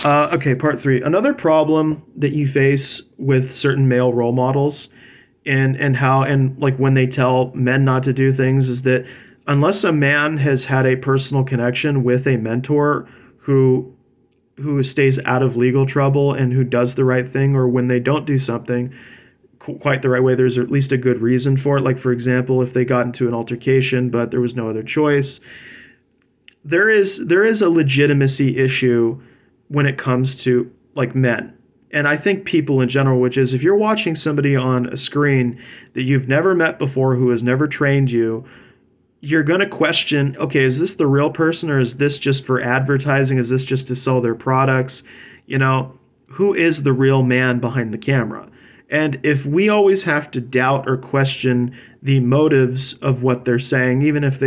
Okay, part three. Another problem that you face with certain male role models and how and like when they tell men not to do things is that unless a man has had a personal connection with a mentor who stays out of legal trouble and who does the right thing, or when they don't do something quite the right way, there's at least a good reason for it. Like, for example, if they got into an altercation but there was no other choice, there is a legitimacy issue when it comes to like men. And I think people in general, which is if you're watching somebody on a screen that you've never met before, who has never trained you, you're going to question, okay, is this the real person, or is this just for advertising? Is this just to sell their products? You know, who is the real man behind the camera? And if we always have to doubt or question the motives of what they're saying, even if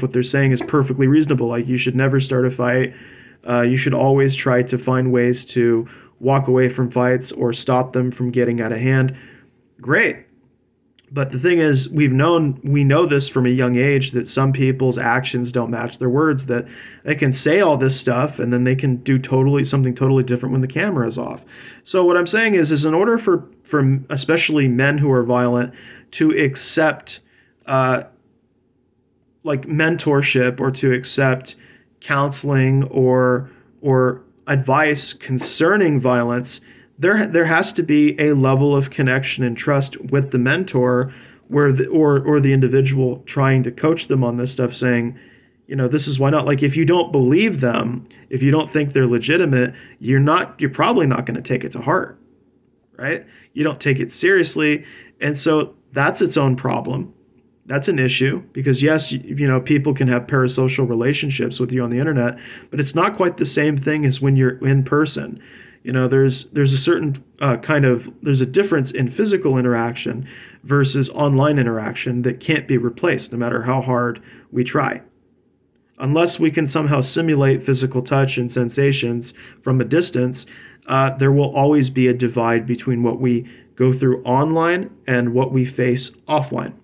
what they're saying is perfectly reasonable, like you should never start a fight, you should always try to find ways to walk away from fights or stop them from getting out of hand. Great. But the thing is, we know this from a young age that some people's actions don't match their words, that they can say all this stuff and then they can do something totally different when the camera is off. So what I'm saying is in order for especially men who are violent to accept like mentorship or to accept counseling or advice concerning violence, there has to be a level of connection and trust with the mentor where or the individual trying to coach them on this stuff, saying, you know, this is why not. Like, if you don't believe them, if you don't think they're legitimate, you're probably not going to take it to heart, right? You don't take it seriously. And so that's its own problem. That's an issue because yes, you know, people can have parasocial relationships with you on the internet, but it's not quite the same thing as when you're in person. You know, there's a certain there's a difference in physical interaction versus online interaction that can't be replaced no matter how hard we try. Unless we can somehow simulate physical touch and sensations from a distance, there will always be a divide between what we go through online and what we face offline.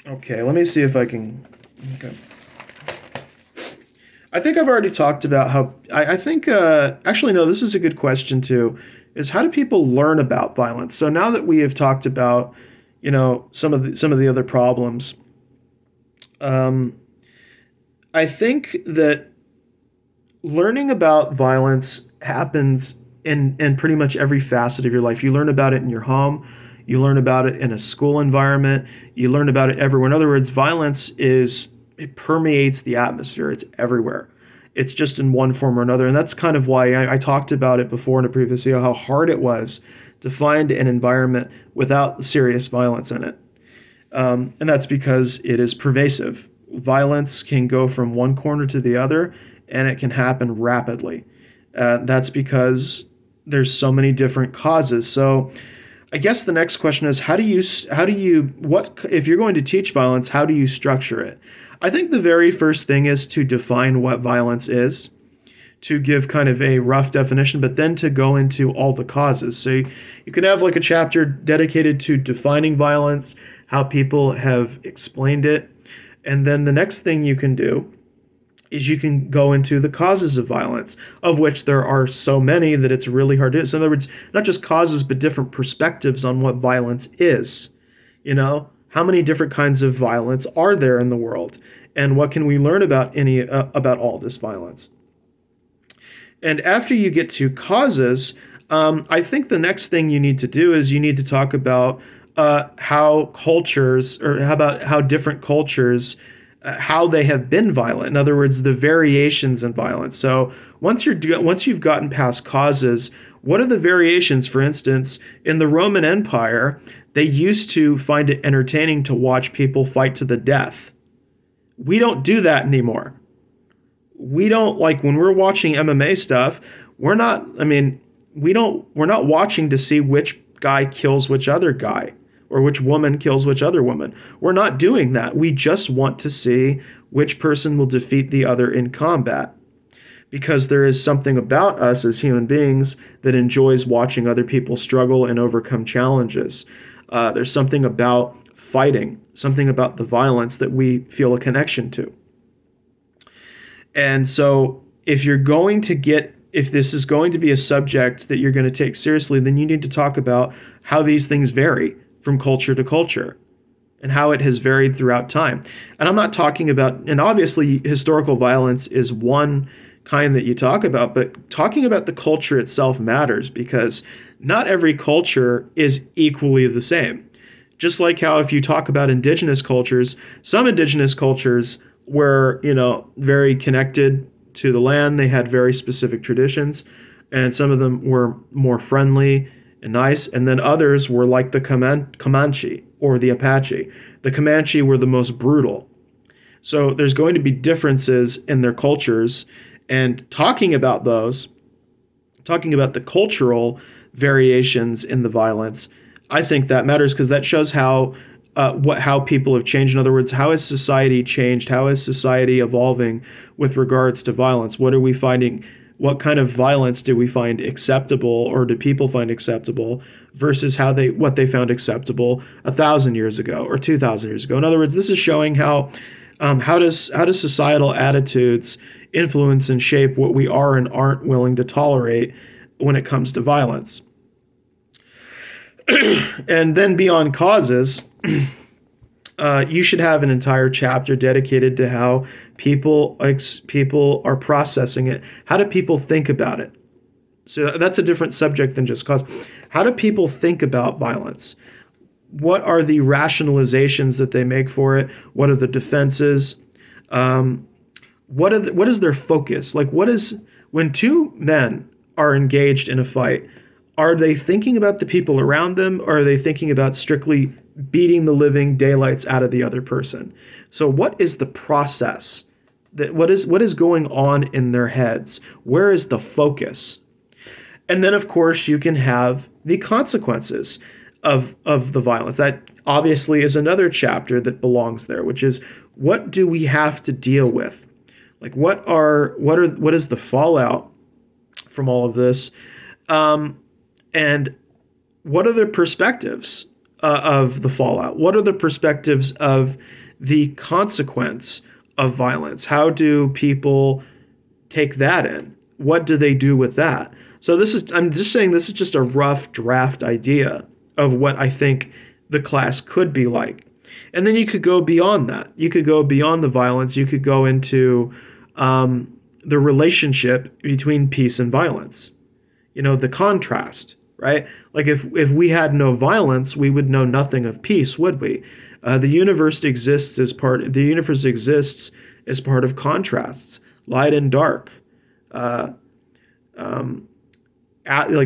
Okay, let me see if I can. Okay. I think I've already talked about how. I think actually no, this is a good question too. Is how do people learn about violence? So now that we have talked about, you know, some of the other problems, um, I think that learning about violence happens in pretty much every facet of your life. You learn about it in your home, you learn about it in a school environment, you learn about it everywhere. In other words, it permeates the atmosphere. It's everywhere. It's just in one form or another. And that's kind of why I talked about it before in a previous video, how hard it was to find an environment without serious violence in it. And that's because it is pervasive. Violence can go from one corner to the other, and it can happen rapidly. That's because there's so many different causes. So I guess the next question is what if you're going to teach violence, how do you structure it? I think the very first thing is to define what violence is, to give kind of a rough definition, but then to go into all the causes. So you can have like a chapter dedicated to defining violence, how people have explained it, and then the next thing you can do is you can go into the causes of violence, of which there are so many that it's really hard to. So in other words, not just causes, but different perspectives on what violence is. You know, how many different kinds of violence are there in the world, and what can we learn about all this violence? And after you get to causes, I think the next thing you need to do is you need to talk about how cultures, or how about how different cultures how they have been violent. In other words, the variations in violence. So once you've gotten past causes, what are the variations? For instance, in the Roman Empire, they used to find it entertaining to watch people fight to the death. We don't do that anymore. We don't, like, when we're watching MMA stuff, we're not, I mean, we're not watching to see which guy kills which other guy, or which woman kills which other woman. We're not doing that. We just want to see which person will defeat the other in combat. Because there is something about us as human beings that enjoys watching other people struggle and overcome challenges. There's something about fighting, something about the violence that we feel a connection to. And so if this is going to be a subject that you're going to take seriously, then you need to talk about how these things vary from culture to culture and how it has varied throughout time. And I'm not talking about, and obviously historical violence is one kind that you talk about, but talking about the culture itself matters because not every culture is equally the same. Just like how if you talk about indigenous cultures, some indigenous cultures were, very connected to the land. They had very specific traditions, and some of them were more friendly and nice. And then others were like the Comanche or the Apache. The Comanche were the most brutal. So there's going to be differences in their cultures, and talking about the cultural variations in the violence, I think that matters because that shows how people have changed. In other words, how has society changed? How is society evolving with regards to violence? What are we finding? What kind of violence do we find acceptable, or do people find acceptable, versus what they found acceptable 1,000 years ago or 2,000 years ago? In other words, this is showing how does societal attitudes influence and shape what we are and aren't willing to tolerate when it comes to violence. And then beyond causes, you should have an entire chapter dedicated to how people are processing it. How do people think about it? So that's a different subject than just cause. How do people think about violence? What are the rationalizations that they make for it? What are the defenses? What is their focus? Like, when two men are engaged in a fight, are they thinking about the people around them, or are they thinking about strictly beating the living daylights out of the other person? So what is the process? What is going on in their heads? Where is the focus? And then, of course, you can have the consequences of the violence. That obviously is another chapter that belongs there, which is, what do we have to deal with? Like, what is the fallout from all of this? And what are the perspectives of the fallout? What are the perspectives of the consequence of violence? How do people take that in? What do they do with that? So I'm just saying this is just a rough draft idea of what I think the class could be like. And then you could go beyond that. You could go beyond the violence. You could go into the relationship between peace and violence. The contrast, right? Like if we had no violence, we would know nothing of peace, would we? The universe exists as part of contrasts, light and dark, like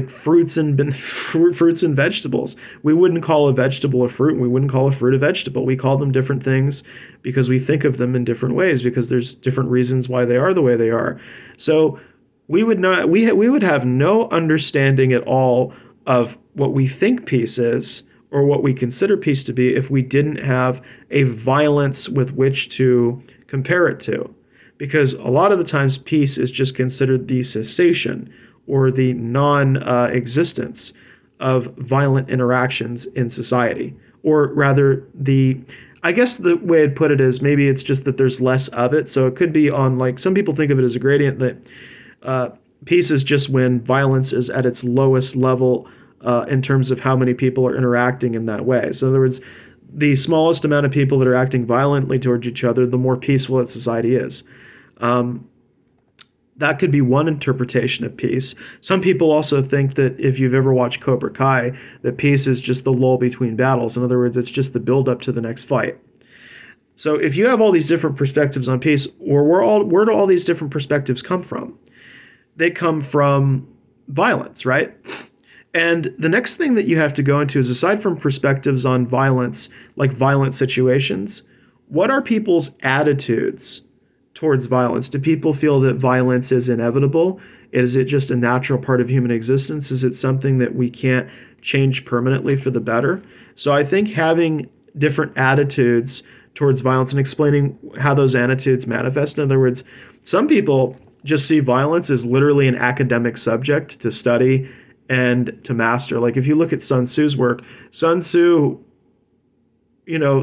fruits and vegetables. We wouldn't call a vegetable a fruit, and we wouldn't call a fruit a vegetable. We call them different things because we think of them in different ways, because there's different reasons why they are the way they are. So we would have no understanding at all of what we think peace is, or what we consider peace to be, if we didn't have a violence with which to compare it to. Because a lot of the times peace is just considered the cessation or the non-existence of violent interactions in society. Or rather, I guess the way I'd put it is, maybe it's just that there's less of it. So it could be on, like, some people think of it as a gradient, that peace is just when violence is at its lowest level in terms of how many people are interacting in that way. So in other words, the smallest amount of people that are acting violently towards each other, the more peaceful that society is. That could be one interpretation of peace. Some people also think that, if you've ever watched Cobra Kai, that peace is just the lull between battles. In other words, it's just the build up to the next fight. So if you have all these different perspectives on peace, or where do all these different perspectives come from? They come from violence, right? And the next thing that you have to go into is, aside from perspectives on violence, like violent situations, what are people's attitudes towards violence? Do people feel that violence is inevitable? Is it just a natural part of human existence? Is it something that we can't change permanently for the better? So I think having different attitudes towards violence and explaining how those attitudes manifest. In other words, some people just see violence as literally an academic subject to study and to master. Like, if you look at Sun Tzu's work, Sun Tzu,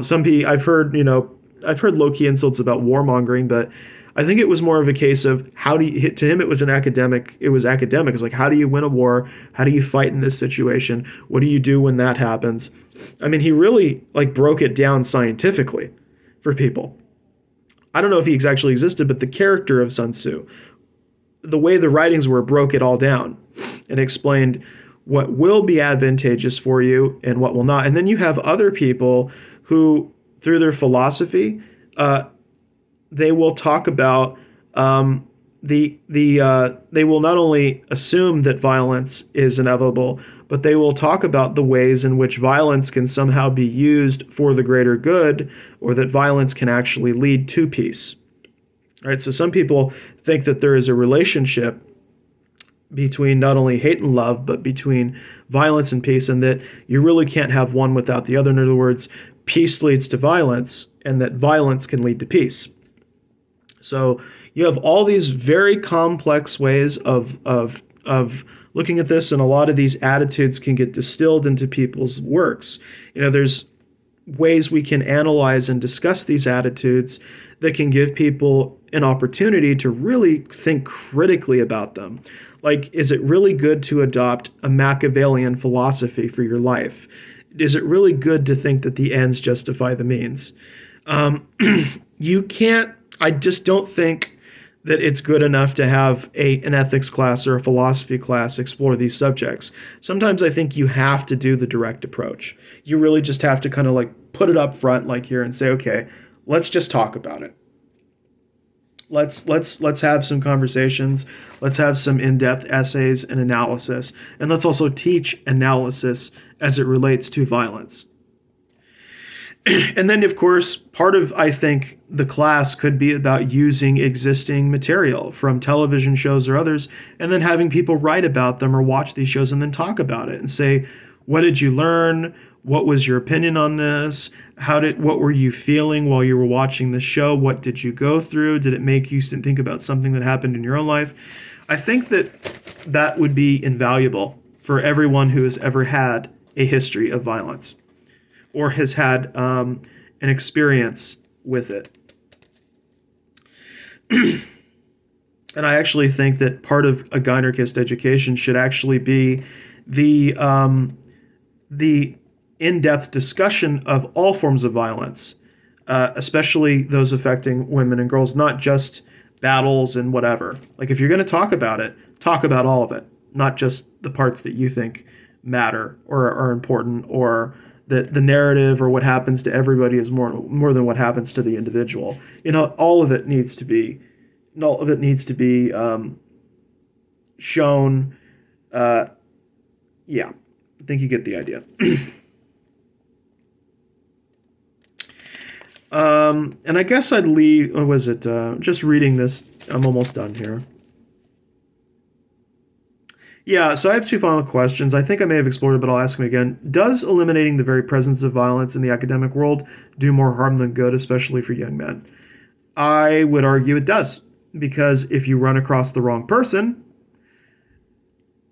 some people, I've heard low-key insults about warmongering, but I think it was more of a case of how do you, to him, it was academic. It's like, how do you win a war? How do you fight in this situation? What do you do when that happens? I mean, he really like broke it down scientifically for people. I don't know if he actually existed, but the character of Sun Tzu, the way the writings were, broke it all down and explained what will be advantageous for you and what will not. And then you have other people who, through their philosophy, they will talk about they will not only assume that violence is inevitable, but they will talk about the ways in which violence can somehow be used for the greater good, or that violence can actually lead to peace. All right, so some people think that there is a relationship between not only hate and love, but between violence and peace, and that you really can't have one without the other. In other words, peace leads to violence, and that violence can lead to peace. So you have all these very complex ways of looking at this, and a lot of these attitudes can get distilled into people's works. There's ways we can analyze and discuss these attitudes that can give people an opportunity to really think critically about them. Like, is it really good to adopt a Machiavellian philosophy for your life? Is it really good to think that the ends justify the means? You can't, I just don't think that it's good enough to have an ethics class or a philosophy class explore these subjects. Sometimes I think you have to do the direct approach. You really just have to kind of like put it up front like here and say, okay, let's just talk about it. Let's have some conversations. Let's have some in-depth essays and analysis. And let's also teach analysis as it relates to violence. And then, of course, part of, I think, the class could be about using existing material from television shows or others, and then having people write about them or watch these shows and then talk about it and say, what did you learn? What was your opinion on this? What were you feeling while you were watching the show? What did you go through? Did it make you think about something that happened in your own life? I think that would be invaluable for everyone who has ever had a history of violence or has had an experience with it. And I actually think that part of a Gynarchist education should actually be the in-depth discussion of all forms of violence, especially those affecting women and girls, not just battles and whatever. Like, if you're going to talk about it, talk about all of it, not just the parts that you think matter or are important, or that the narrative or what happens to everybody is more than what happens to the individual. All of it needs to be shown. Yeah, I think you get the idea. And I guess I'd leave. What was it? Just reading this. I'm almost done here. Yeah, so I have two final questions. I think I may have explored it, but I'll ask them again. Does eliminating the very presence of violence in the academic world do more harm than good, especially for young men? I would argue it does, because if you run across the wrong person,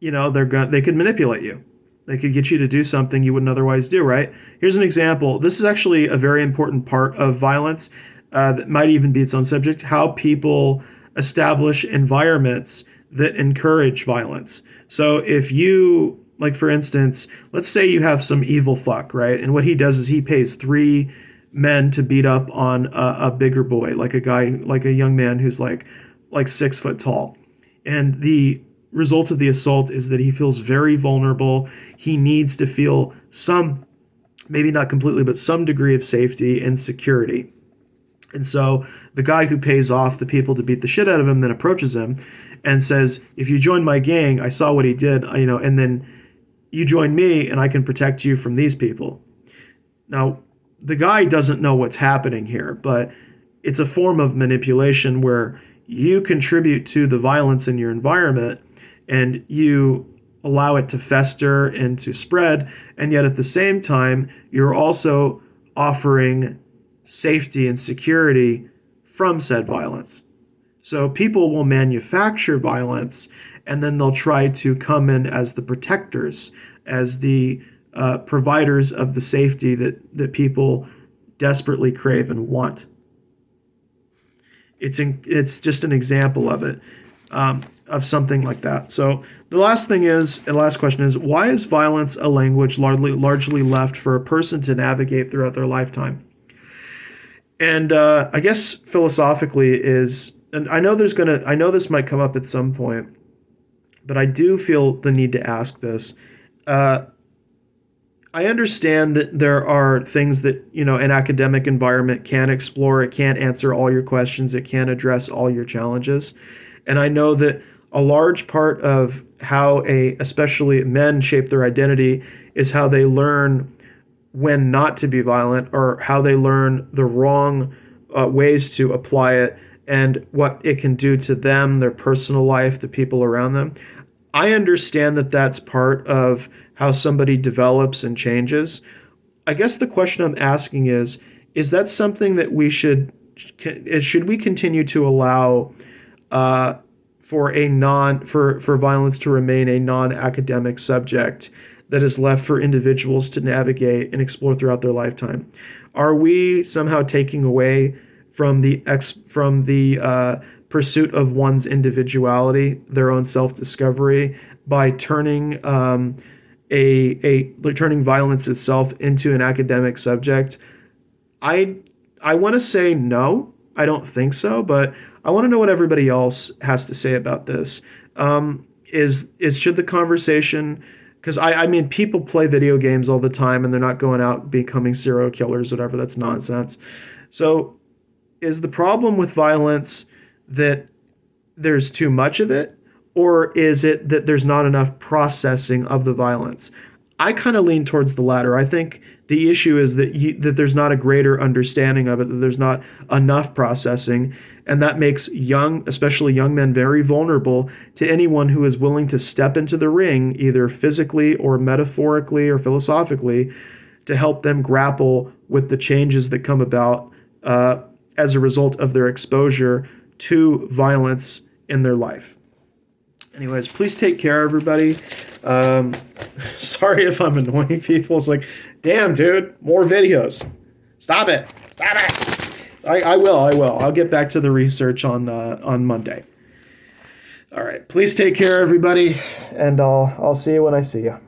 they could manipulate you. They could get you to do something you wouldn't otherwise do, right? Here's an example. This is actually a very important part of violence that might even be its own subject, how people establish environments that encourage violence. So if you, like, for instance, let's say you have some evil fuck, right? And what he does is he pays 3 men to beat up on a bigger boy, like a young man who's like 6 foot tall. And the result of the assault is that he feels very vulnerable. He needs to feel some, maybe not completely, but some degree of safety and security. And so the guy who pays off the people to beat the shit out of him then approaches him and says, if you join my gang, I saw what he did, and then you join me and I can protect you from these people. Now, the guy doesn't know what's happening here, but it's a form of manipulation where you contribute to the violence in your environment and you allow it to fester and to spread, and yet at the same time, you're also offering safety and security from said violence. So people will manufacture violence, and then they'll try to come in as the protectors, as the providers of the safety that people desperately crave and want. It's just an example of it, of something like that. So the last question is, why is violence a language largely left for a person to navigate throughout their lifetime? And I guess philosophically is, and I know this might come up at some point, but I do feel the need to ask this. Uh, I understand that there are things that, an academic environment can explore. It can't answer all your questions. It can't address all your challenges. And I know that a large part of how especially men shape their identity is how they learn when not to be violent, or how they learn the wrong ways to apply it and what it can do to them, their personal life, the people around them. I understand that that's part of how somebody develops and changes. I guess the question I'm asking is that something that should we continue to allow uh, for violence to remain a non-academic subject that is left for individuals to navigate and explore throughout their lifetime? Are we somehow taking away from the pursuit of one's individuality, their own self-discovery, by turning violence itself into an academic subject? I I want to say no. I don't think so, but I want to know what everybody else has to say about this. Is should the conversation, because I mean, people play video games all the time and they're not going out becoming serial killers, whatever. That's nonsense. So is the problem with violence that there's too much of it, or is it that there's not enough processing of the violence? I kind of lean towards the latter. I think the issue is that there's not a greater understanding of it, that there's not enough processing, and that makes especially young men, very vulnerable to anyone who is willing to step into the ring, either physically or metaphorically or philosophically, to help them grapple with the changes that come about as a result of their exposure to violence in their life. Anyways, please take care, everybody. Sorry if I'm annoying people. It's like, damn, dude, more videos. Stop it. Stop it. I will. I'll get back to the research on Monday. All right. Please take care, everybody, and I'll see you when I see you.